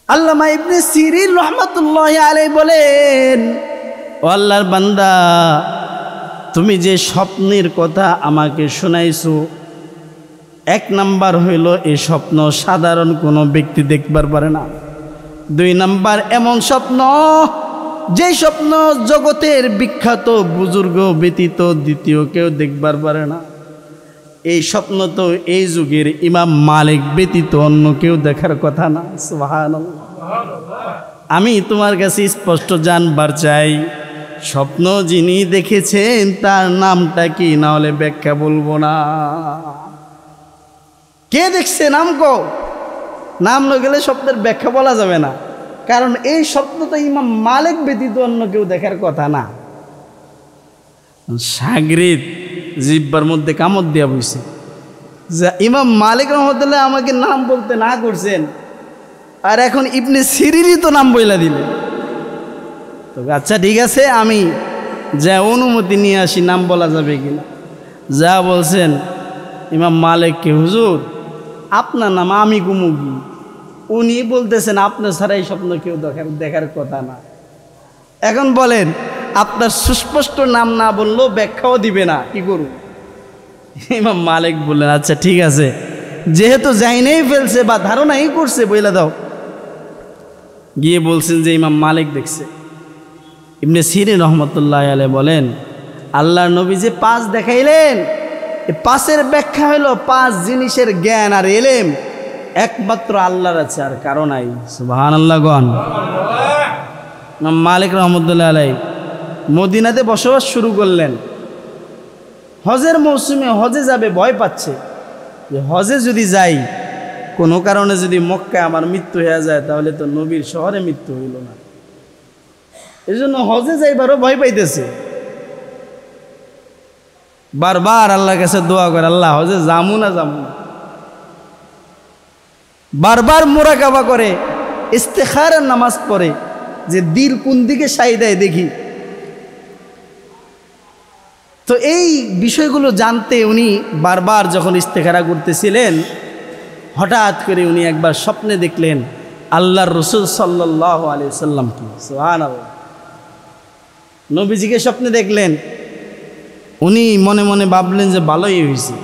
আল্লামা ইবনে সিরিন রহমাতুল্লাহি আলাইহি বলেন, ও আল্লাহর বান্দা, তুমি যে স্বপ্নের কথা আমাকে শোনাইছো, এক নাম্বার হইল এই স্বপ্ন সাধারণ কোনো ব্যক্তি দেখবার পারে না। 2 নাম্বার এমন স্বপ্ন যে স্বপ্ন জগতের বিখ্যাত বুজুর্গ ব্যতীত দ্বিতীয় কেউ দেখবার পারে না। এই স্বপ্ন তো এই যুগের ইমাম মালিক ব্যতীত অন্য কেউ দেখার কথা না। সুবহানাল্লাহ। আমি তোমার কাছে স্পষ্ট জানবার চাই, স্বপ্ন যিনি দেখেছেন তার নামটা কি, না হলে ব্যাখ্যা বলবো না। কে দেখছে নাম কো, নাম না গেলে স্বপ্নের ব্যাখ্যা বলা যাবে না, কারণ এই স্বপ্ন তো ইমাম মালিক ব্যতীত অন্য কেউ দেখার কথা না। শাগরিদ জিব্বার মধ্যে কামড় দিয়া বইছে, যে ইমাম মালিক রহমতুল্লাহ আমাকে নাম বলতে না করছেন, আর এখন ইবনে সিরিনই তো নাম বইলা দিলে। তবে আচ্ছা ঠিক আছে, আমি যা অনুমতি নিয়ে আসি নাম বলা যাবে কিনা। যা বলছেন ইমাম মালিককে, হুজুর আপনার নাম আমি কুমুকি, উনি বলতেছেন আপনার ছাড়া এই স্বপ্ন কেউ দেখার কথা না। এখন বলেন, আপনার সুস্পষ্ট নাম না বললেও ব্যাখ্যাও দিবে না, কি করুন? ইমাম মালিক বললেন, আচ্ছা ঠিক আছে, যেহেতু জাইনেই ফেলছে বা ধারণাই করছে, বইলা দাও। গিয়ে বলছেন যে ইমাম মালিক দেখছে। ইবনে সিরিন রহমতুল্লাহি আলাইহি বলেন, আল্লাহর নবী যে 5 দেখাইলেন, এই 5-এর ব্যাখ্যা হলো 5 জিনিসের জ্ঞান আর এলেম একমাত্র আল্লাহর আছে, আর কারো নাই। সুবহানাল্লাহ গণ। ইমাম মালিক রহমতুল্লাহি আলাইহি মদিনাতে বসবাস শুরু করলেন। হজের মৌসুমে হজে যাবে, ভয় পাচ্ছে যে হজে যদি যাই, কোনো কারণে যদি মক্কায় আমার মৃত্যু হয়ে যায়, তাহলে তো নবীর শহরে মৃত্যু হইল না। এই জন্য হজে যাইবারও ভয় পাইতেছে। বারবার আল্লাহর কাছে দোয়া করে, আল্লাহ হজে যামু না যামু না। বারবার মুরাকাবা করে, ইস্তেখারার নামাজ পড়ে, যে দিল কোন দিকে সাই দেয় দেখি। তো এই বিষয়গুলো জানতে উনি বারবার যখন ইস্তেখারা করতেছিলেন, হঠাৎ করে উনি একবার স্বপ্নে দেখলেন আল্লাহর রাসূল সাল্লাল্লাহু আলাইহি ওয়াসাল্লাম কি। সুবহানাল্লাহ। নবীজিকে স্বপ্নে দেখলেন। উনি মনে মনে ভাবলেন যে ভালোই হয়েছে,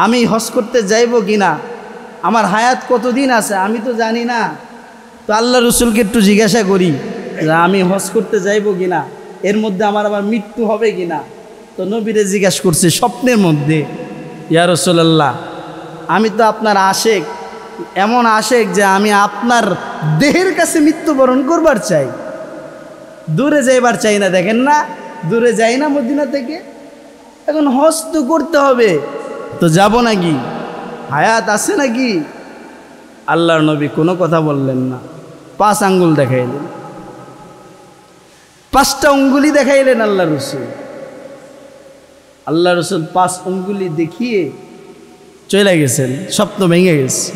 আমি হজ করতে যাইব কিনা, আমার হায়াত কতদিন আছে আমি তো জানি না, তো আল্লাহ রসুলকে একটু জিজ্ঞাসা করি যে আমি হজ করতে যাইব কিনা, এর মধ্যে আমার আবার মৃত্যু হবে কিনা। তো নবীরে জিজ্ঞাসা করছে স্বপ্নের মধ্যে, ইয়া রাসূলুল্লাহ, আমি তো আপনার আশেক, এমন আশেক যে আমি আপনার দেহের কাছে মৃত্যুবরণ করবার চাই, দূরে যাইবার চাই না। দেখেন না, দূরে যাই না মদিনা থেকে, এখন হজ তো করতে হবে, তো যাব নাকি, হায়াত আছে নাকি? আল্লাহর নবী কোনো কথা বললেন না। 5 আঙ্গুল দেখাইলেন, 5টা অঙ্গুলি দেখাইলেন আল্লাহ রসুল। আল্লাহ রসুল 5 অঙ্গুলি দেখিয়ে চলে গেছেন, স্বপ্ন ভেঙে গেছে।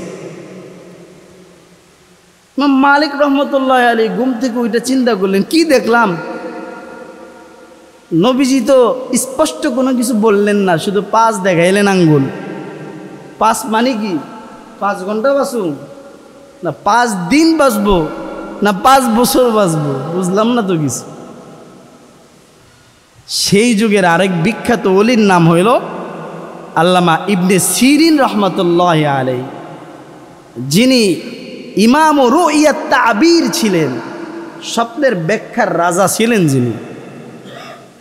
ইমাম মালিক রহমতুল্লাহি আলাইহি ঘুম থেকে ওইটা চিন্তা করলেন, কি দেখলাম? নবীজি তো স্পষ্ট কোনো কিছু বললেন না, শুধু 5 দেখাইলেন আঙ্গুল। 5 মানে কি 5 ঘন্টা বাঁচুন, না 5 দিন বাঁচবো, না 5 বছর বাঁচবো, বুঝলাম না তো কিছু। সেই যুগের আরেক বিখ্যাত ওলির নাম হইল আল্লামা ইবনে সিরিন রহমতুল্লাহি আলাইহি, যিনি ইমাম ও রুইয়াত তাবির ছিলেন, স্বপ্নের ব্যাখ্যার রাজা ছিলেন, যিনি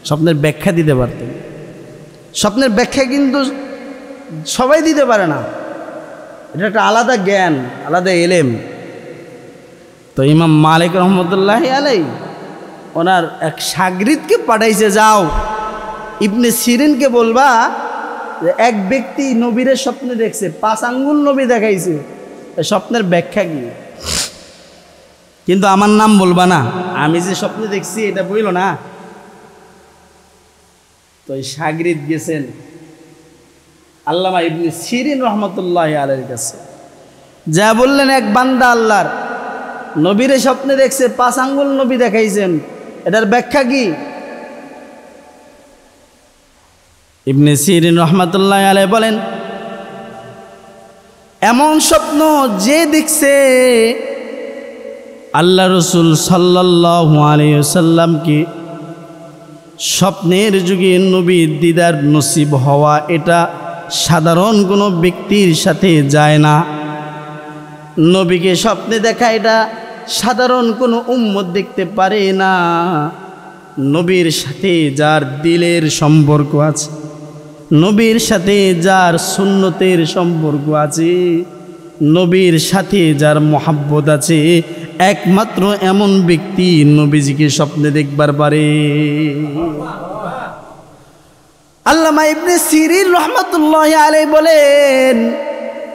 স্বপ্নের ব্যাখ্যা দিতে পারতেন। স্বপ্নের ব্যাখ্যা কিন্তু সবাই দিতে পারে না, এটা একটা আলাদা জ্ঞান, আলাদা এলেম। তো ইমাম মালিক রহমতুল্লাহি আলাইহি ওনার এক শাগরিদকে পাঠাইছে, যাও ইবনে সিরিনকে বলবা যে এক ব্যক্তি নবীরে স্বপ্নে দেখছে, 5 আঙ্গুল নবী দেখাইছে, স্বপ্নের ব্যাখ্যা কি, কিন্তু আমার নাম বলবা না, আমি যে স্বপ্নে দেখছি এটা বইল না। তো এই শাগরিদ গেছেন আল্লামা ইবনে সিরিন রহমতুল্লাহি আলাইহির কাছে, যা বললেন এক বান্দা আল্লাহর নবীরে স্বপ্নে দেখছে, 5 আঙ্গুল নবী দেখাইছেন, এটার ব্যাখ্যা কি? ইবনে সিরিন রহমতুল্লাহি আলাইহি বলেন, এমন স্বপ্ন যে দেখছে আল্লাহ রসুল সাল্লাল্লাহু আলাইহি ওয়াসাল্লামকে স্বপ্নের যুগে নবীর দিদার নসিব হওয়া এটা সাধারণ কোনো ব্যক্তির সাথে যায় না। নবীকে স্বপ্নে দেখা এটা সাধারণ কোনো উম্মত দেখতে পারে না। নবীর সাথে যার দিলের সম্পর্ক আছে, নবীর সাথে যার সুন্নতের সম্পর্ক আছে, নবীর সাথে যার মহাব্বত আছে, একমাত্র এমন ব্যক্তি নবীজিকে স্বপ্নে দেখবার পারে। আল্লামা ইবনে সিরিন রহমাতুল্লাহি আলাইহি বলেন,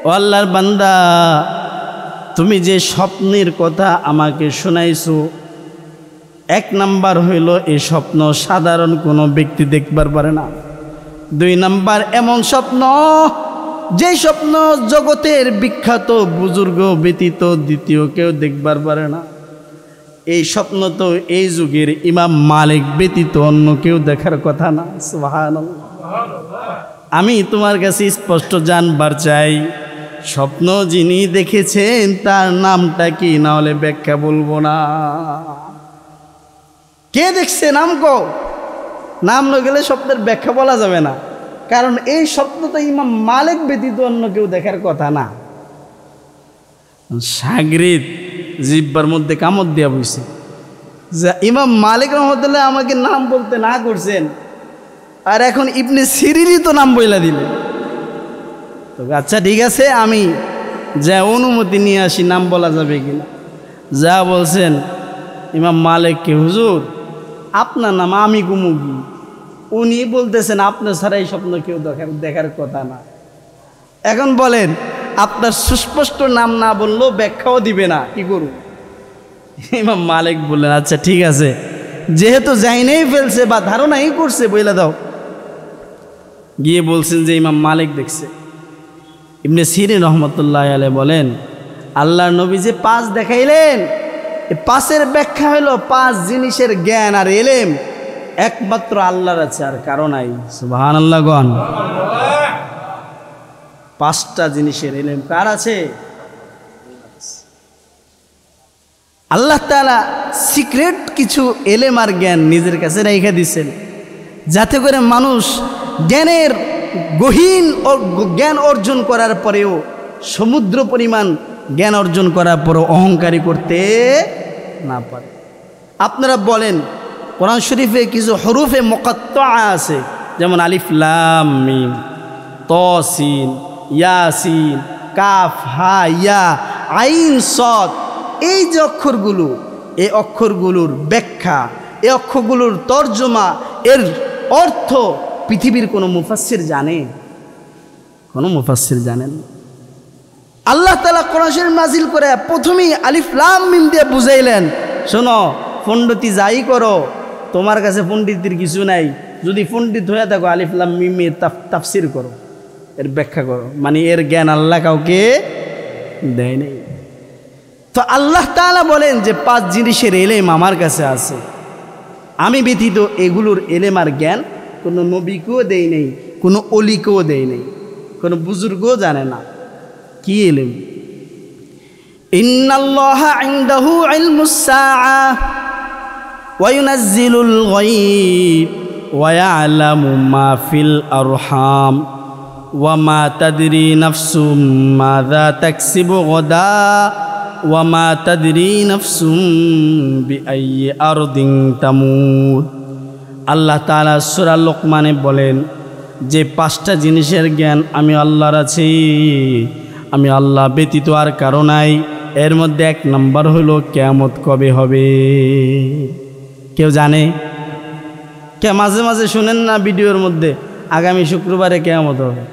ও আল্লাহর বান্দা, তুমি যে স্বপ্নের কথা আমাকে শোনাইছো, এক নাম্বার হইল এই স্বপ্ন সাধারণ কোনো ব্যক্তি দেখবার পারে না। দুই নাম্বার এমন স্বপ্ন যে স্বপ্ন জগতের বিখ্যাত বুজুর্গ ব্যতীত দ্বিতীয় কেউ দেখবার পারে না। এই স্বপ্ন তো এই যুগের ইমাম মালিক ব্যতীত অন্য কেউ দেখার কথা না। সুবহানাল্লাহ। আমি তোমার কাছে স্পষ্ট জানবার চাই, স্বপ্ন যিনি দেখেছেন তার নামটা কি, না হলে ব্যাখ্যা বলবো না। কে দেখছে নাম কো, নাম না গেলে স্বপ্নের ব্যাখ্যা বলা যাবে না, কারণ এই স্বপ্ন তো ইমাম মালিক ব্যতীত অন্য কেউ দেখার কথা না। সাগরিদ জিব্বার মধ্যে কামড় দিয়া বইছে, যা ইমাম মালিক রহমতুল্লাহ আমাকে নাম বলতে না করছেন, আর এখন ইবনে সিরিনই তো নাম বইলা দিলে। তো আচ্ছা ঠিক আছে, আমি যা অনুমতি নিয়ে আসি, নাম বলা যাবে কিনা। যা বলছেন ইমাম মালিককে, হুজুর আপনার নাম আমি কুমুকি, উনি বলতেছেন আপনার ছাড়াই স্বপ্ন কেউ দেখার কথা না। এখন বলেন, আপনার সুস্পষ্ট নাম না বললেও ব্যাখ্যাও দিবে না, কি করুন? ইমাম মালিক বললেন, আচ্ছা ঠিক আছে, যেহেতু জাইনেই ফেলছে বা ধারণাই করছে, বইলা দাও। গিয়ে বলছেন যে ইমাম মালিক দেখছে। ইবনে সিরিন রহমতুল্লাহ আলাইহি বলেন, আল্লাহর নবী যে পাঁচ দেখাইলেন, এই পাঁচের ব্যাখ্যা হলো পাঁচ জিনিসের জ্ঞান আর এলেম একমাত্র আল্লাহর আছে, আর কারো নাই। সুবহানাল্লাহ গণ। পাঁচটা জিনিসের এলেম কার আছে? আল্লাহ তাআলা সিক্রেট কিছু এলেম আর জ্ঞান নিজের কাছে রেখে দিয়েছেন, যাতে করে মানুষ জ্ঞানের গহীন জ্ঞান অর্জন করার পরেও, সমুদ্র পরিমাণ জ্ঞান অর্জন করার পরেও অহংকারী করতে না পারে। আপনারা বলেন, কোরআন শরীফে কিছু হরুফে মুকাত্তা আছে, যেমন আলিফ লাম মিম, ত সিন, ইয়াসিন, কাফ হা ইয়া, আইন সদ। এই যে অক্ষরগুলো, এই অক্ষরগুলোর ব্যাখ্যা, এই অক্ষরগুলোর তর্জমা, এর অর্থ পৃথিবীর কোনো মুফাসসির জানে? কোনো মুফাসসির জানেন? আল্লাহ তাআলা কোরআন শরীফ নাজিল করে প্রথমেই আলিফ লাম মিম দিয়ে বুঝাইলেন, শোনো পণ্ডিতি যাই করো, তোমার কাছে পণ্ডিতের কিছু নাই। যদি পণ্ডিত হয়ে থাকো, আলিফ লাম মিমের তাফসির করো, এর ব্যাখ্যা করো, মানে এর জ্ঞান আল্লাহ কাউকে দেয় নেই। তো আল্লাহ তাআলা বলেন যে পাঁচ জিনিসের এলেম আমার কাছে আছে, আমি ব্যতীত এগুলোর এলেম আর জ্ঞান কোনো নবীকেও দেই নেই, কোনো অলিকেও দেই নেই, কোনো বুজুর্গও জানে না। কি এলেম? ইন্নাল্লাহা ইনদাহু ইলমুস সাআ ওয়া ইউনাজ্জিলুল গায়ব ওয়া ইয়ালামু মা ফিল আরহাম ওয়া মা তাদরি নাফসুম মাযা তাকসিবু গাদা ওয়া মা তাদরি নাফসুম বিআইয়ি আরদিন তামুত। আল্লাহ তাআলা সূরা লোকমানে বলেন যে পাঁচটা জিনিসের জ্ঞান আমি আল্লাহর আছে, আমি আল্লাহ ব্যতীত আর কারো নাই। এর মধ্যে এক নাম্বার হলো কিয়ামত কবে হবে। কেউ জানে? কে মাঝে মাঝে শুনেন না ভিডিওর মধ্যে, আগামী শুক্রবারে কিয়ামত হবে।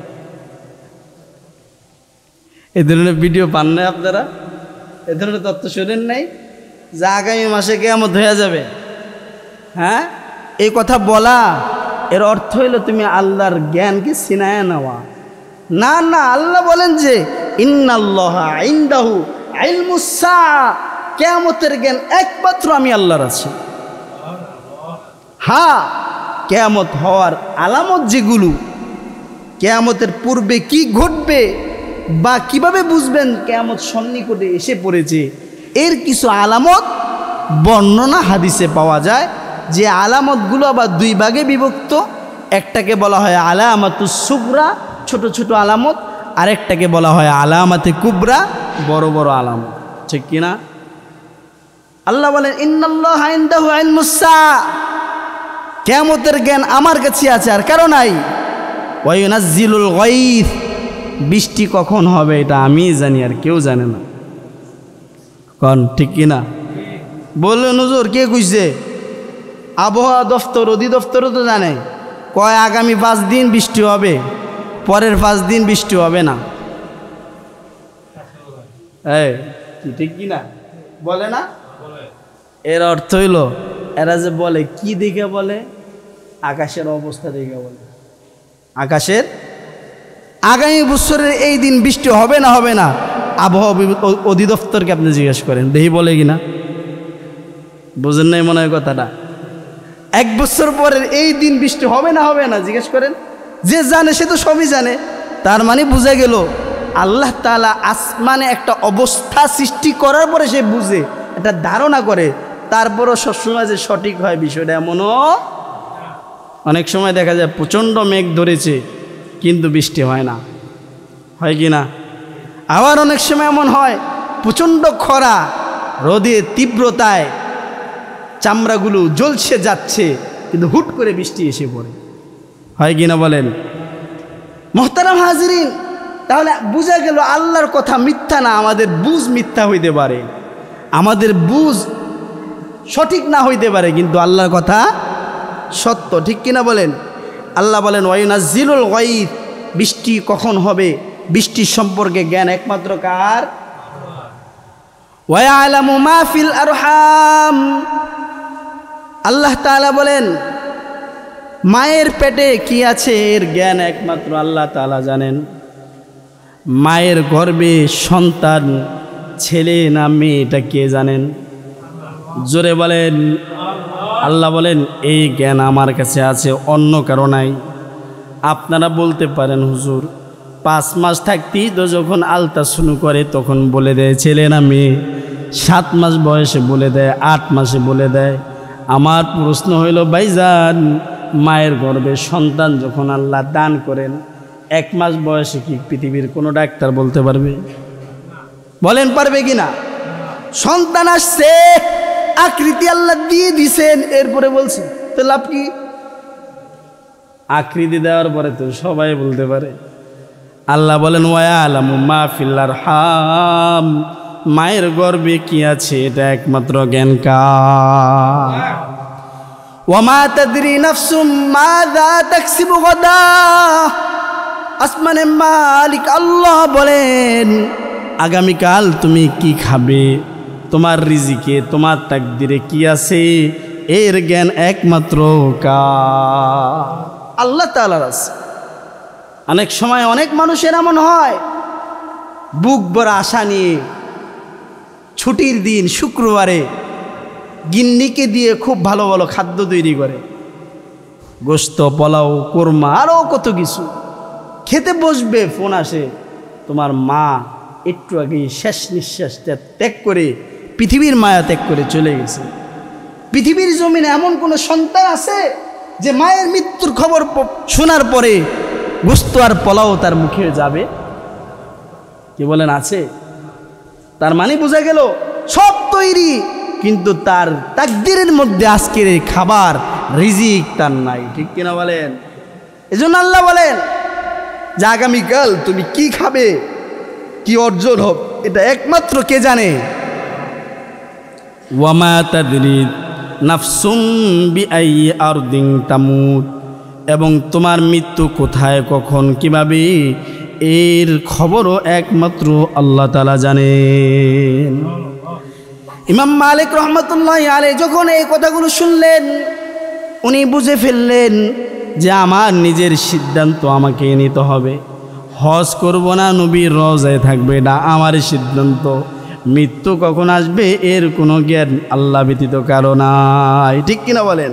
এ ধরনের ভিডিও পান নাই আপনারা? এ ধরনের তথ্য শুনেন নাই যে আগামী মাসে কিয়ামত হয়ে যাবে? হ্যাঁ, এই কথা বলা এর অর্থ হইল তুমি আল্লাহর জ্ঞানকে ছিনায় নেওয়া। না না, আল্লাহ বলেন যে ইন্নাল্লাহা ইনদাহু ইলমুস সাআ, কিয়ামতের জ্ঞান একমাত্র আমি আল্লাহর আছে। হ্যাঁ, কিয়ামত হওয়ার আলামত যেগুলো, কিয়ামতের পূর্বে কি ঘটবে বা কিভাবে বুঝবেন কিয়ামত সন্নিকটে এসে পড়েছে, এর কিছু আলামত বর্ণনা হাদিসে পাওয়া যায়। যে আলামতগুলো আবার দুই ভাগে বিভক্ত। একটাকে বলা হয় আলামাতুস সুগরা, ছোট ছোট আলামত, আরেকটাকে বলা হয় আলামাতে কুবরা, বড় বড় আলামত। ঠিক কিনা? আল্লাহ বলেন ইন্নাল্লাহা ইনদাহু ইলমুস সাআ, কিয়ামতের জ্ঞান আমার কাছে আছে, আর কারো নাই। ওয়া ইউনাজ্জিলুল গায়থ, বৃষ্টি কখন হবে এটা আমি জানি, আর কেউ জানে না। কোন ঠিক কিনা? বললেন হুজুর কে কইছে? আবহাওয়া দফতর, অধিদপ্তরও তো জানে, কয় আগামী 5 দিন বৃষ্টি হবে, পরের 5 দিন বৃষ্টি হবে না। এই ঠিক কিনা? বলে না? এর অর্থ হইল এরা যে বলে কি দেখে বলে? আকাশের অবস্থা দেখে বলে। আকাশের আগামী বছরের এই দিন বৃষ্টি হবে না হবে না, আবহাওয়া অধিদপ্তরকে আপনি জিজ্ঞেস করেন দেখি বলে কিনা। বুঝেন নাই মনে হয় কথাটা? 1 বছর পরের এই দিন বৃষ্টি হবে না হবে না জিজ্ঞেস করেন। যে জানে সে তো সবই জানে। তার মানে বোঝা গেল আল্লাহ তাআলা আসমানে একটা অবস্থা সৃষ্টি করার পরে সে বুঝে, একটা ধারণা করে, তারপরও সবসময় যে সঠিক হয় বিষয়টা এমনও অনেক সময় দেখা যায় প্রচণ্ড মেঘ ধরেছে কিন্তু বৃষ্টি হয় না, হয় কি না? আবার অনেক সময় এমন হয় প্রচণ্ড খরা, রোদের তীব্রতায় চামড়াগুলো জ্বলছে যাচ্ছে, কিন্তু হুট করে বৃষ্টি এসে পড়ে, হয় কি না বলেন? মুহতারাম হাজিরিন, তাহলে বোঝা গেল আল্লাহর কথা মিথ্যা না, আমাদের বুঝ মিথ্যা হইতে পারে, আমাদের বুঝ সঠিক না হইতে পারে, কিন্তু আল্লাহর কথা সত্য। ঠিক কিনা বলেন? আল্লাহ বলেন ওয়ায়ুনাজ্জিলুল গায়থ, বৃষ্টি কখন হবে, বৃষ্টির সম্পর্কে জ্ঞান একমাত্র কার? ওয়া ইয়ালামু মা ফিল আরহাম, আল্লাহ তাআলা বলেন মায়ের পেটে কি আছে এর জ্ঞান একমাত্র আল্লাহ তাআলা জানেন। মায়ের গর্ভে সন্তান ছেলে না মেয়ে এটা কে জানেন? জোরে বলেন। আল্লাহ বলেন এই জ্ঞান আমার কাছে আছে, অন্য কারো নাই। আপনারা বলতে পারেন হুজুর 5 মাস থাকতেই তো যখন আলট্রাসাউন্ড করে তখন বলে দেয় ছেলে না মেয়ে, 7 মাস বয়সে বলে দেয়, 8 মাসে বলে দেয়। আমার প্রশ্ন হইল ভাইজান, মায়ের গর্ভে সন্তান যখন আল্লাহ দান করেন 1 মাস বয়সে কি পৃথিবীর কোনো ডাক্তার বলতে পারবে? বলেন পারবে কি না? সন্তান আসছে, আকৃতি আল্লাহ দিয়ে দিছেন, এরপরে বলছে তো লাভ কি? আকৃতি দেওয়ার পরে তো সবাই বলতে পারে। আল্লাহ বলেন ওয়া ইয়ালামু মা ফিল আরহাম, মায়ের গর্ভে কি আছে এটা একমাত্র জ্ঞান কার। ওয়া মা তাদরি নাফসুম মাযা তাকসিবু গাদা, আসমানের মালিক আল্লাহ বলেন আগামীকাল তুমি কি খাবে, তোমার রিজিকে তোমার তাকদিরে কি আছে এর জ্ঞান একমাত্র কার? আল্লাহ তাআলার আছে। অনেক সময় অনেক মানুষের এমন হয় বুক ভরা আশা নিয়ে ছুটির দিন শুক্রবারে গিন্নিকে দিয়ে খুব ভালো ভালো খাদ্য তৈরি করে, গোশত, পোলাও, কোরমা, আরও কত কিছু খেতে বসবে, ফোন আসে তোমার মা একটু আগে শেষ নিঃশ্বাসটা ত্যাগ করে পৃথিবীর মায়া ত্যাগ করে চলে গেছে। পৃথিবীর জমিনে এমন কোনো সন্তান আছে যে মায়ের মৃত্যুর খবর শোনার পরে গোশত আর পোলাও তার মুখে যাবে? কি বলেন আছে? তার মানে বোঝা গেল সব তৈরি, কিন্তু তার তাকদীরের মধ্যে আজকের এই খাবার রিজিক তার নাই। ঠিক কিনা বলেন? এজন্য আল্লাহ বলেন যে আগামীকাল তুমি কি খাবে, কি অর্জন হবে এটা একমাত্র কে জানে। ওয়া মা তাদরি নাফসুম বিআইয়ি আরদিন তামুত, এবং তোমার মৃত্যু কোথায়, কখন, কিভাবে এর খবরও একমাত্র আল্লাহ তাআলা জানেন। ইমাম মালিক রহমতুল্লাহ আলাইহি যখন এই কথাগুলো শুনলেন উনি বুঝে ফেললেন যে আমার নিজের সিদ্ধান্ত আমাকে নিতে হবে, হজ করব না নবীর রওজায় থাকবে, এটা আমার সিদ্ধান্ত। মৃত্যু কখন আসবে এর কোনো জ্ঞান আল্লাহ ব্যতীত কারো নাই। ঠিক কিনা বলেন?